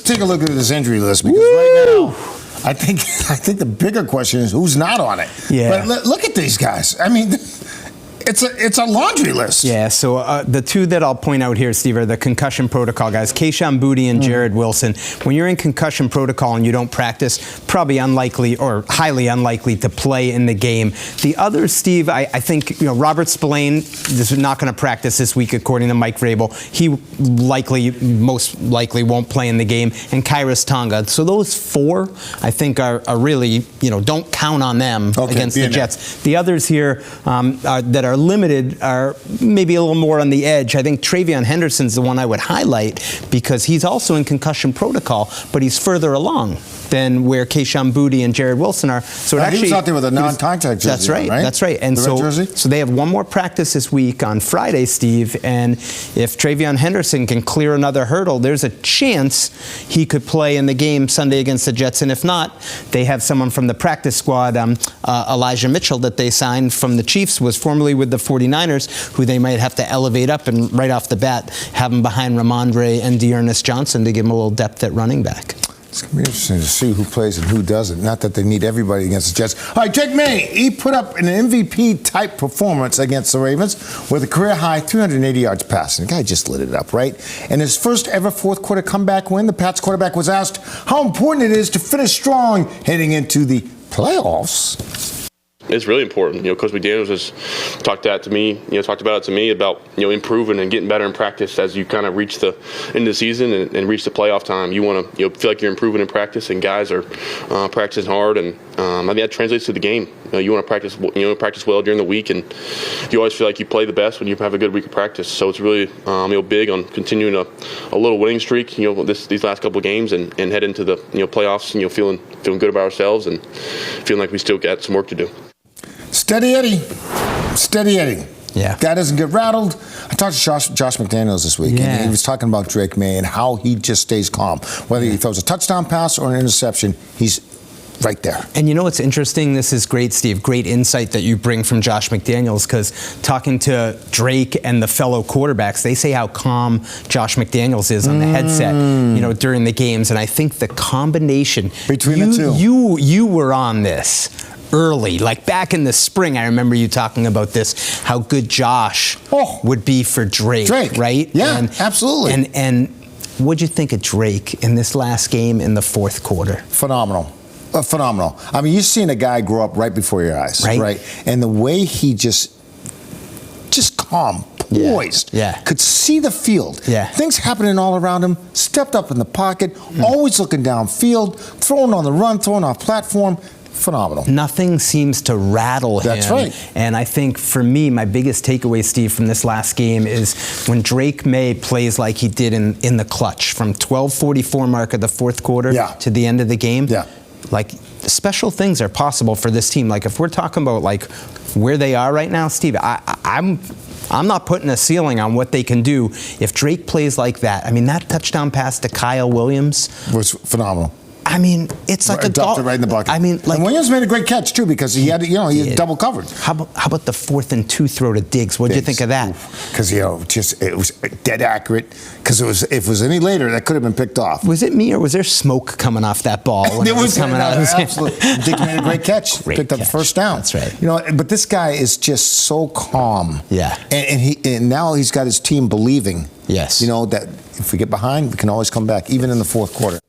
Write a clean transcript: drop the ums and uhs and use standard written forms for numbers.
take a look at this injury list because right now, I think the bigger question is who's not on it. Yeah. But look at these guys. I mean, it's a laundry list. Yeah, so the two that I'll point out here, Steve, are the concussion protocol guys, Kayshon Boutte and Jared Wilson. When you're in concussion protocol and you don't practice, probably unlikely or highly unlikely to play in the game. The others, Steve, I think, Robert Spillane is not going to practice this week, according to Mike Vrabel. He most likely won't play in the game. And Kairos Tonga. So those four, I think, are really, don't count on them against the Jets. The others here that are limited are maybe a little more on the edge. I think Travion Henderson's the one I would highlight because he's also in concussion protocol, but he's further along than where Kayshon Boutte and Jared Wilson are. So it actually, he was out there with a non-contact jersey. That's right. That's right. And so they have one more practice this week on Friday, Steve. And if Travion Henderson can clear another hurdle, there's a chance he could play in the game Sunday against the Jets. And if not, they have someone from the practice squad, Elijah Mitchell, that they signed from the Chiefs, was formerly with the 49ers, who they might have to elevate up and right off the bat have him behind Ramondre and Dearness Johnson to give him a little depth at running back. It's going to be interesting to see who plays and who doesn't. Not that they need everybody against the Jets. All right, Drake Maye, he put up an MVP-type performance against the Ravens with a career-high 380 yards passing. The guy just lit it up, right? And his first ever fourth-quarter comeback win, the Pats quarterback was asked how important it is to finish strong heading into the playoffs. It's really important. Coach McDaniels has talked about it to me about improving and getting better in practice as you kind of reach the end of the season and reach the playoff time. You want to feel like you're improving in practice, and guys are practicing hard, and I think that translates to the game. You want to practice well during the week, and you always feel like you play the best when you have a good week of practice. So it's really big on continuing a little winning streak. These last couple of games and head into the playoffs, feeling good about ourselves and feeling like we still got some work to do. Steady Eddie. Steady Eddie. Yeah. Guy doesn't get rattled. I talked to Josh McDaniels this week, and he was talking about Drake Maye and how he just stays calm. Whether he throws a touchdown pass or an interception, he's right there. And what's interesting? This is great, Steve. Great insight that you bring from Josh McDaniels, because talking to Drake and the fellow quarterbacks, they say how calm Josh McDaniels is on the headset, during the games. And I think the combination between the two, you were on this early, like back in the spring. I remember you talking about this, how good Josh would be for Drake, right? Yeah, absolutely. And what'd you think of Drake in this last game in the fourth quarter? Phenomenal. Phenomenal. I mean, you've seen a guy grow up right before your eyes, right? And the way he just calm, poised, could see the field. Things happening all around him, stepped up in the pocket, always looking downfield, throwing on the run, throwing off platform. Phenomenal. Nothing seems to rattle him. That's right. And I think for me, my biggest takeaway, Steve, from this last game is when Drake Maye plays like he did in the clutch, from 12:44 mark of the fourth quarter to the end of the game. Like, special things are possible for this team. Like, if we're talking about like where they are right now, Steve, I'm not putting a ceiling on what they can do if Drake plays like that. I mean, that touchdown pass to Kyle Williams was phenomenal. I mean, it's like dumped it right in the bucket. I mean, like, and Williams made a great catch too because he had, he was double covered. How about the 4th and 2 throw to Diggs? What did you think of that? Because it was dead accurate. Because if it was any later, that could have been picked off. Was it me or was there smoke coming off that ball when it was coming out? Absolutely. Diggs made a great catch. Picked up the first down. That's right. But this guy is just so calm. And now he's got his team believing. Yes. That if we get behind, we can always come back, even in the fourth quarter.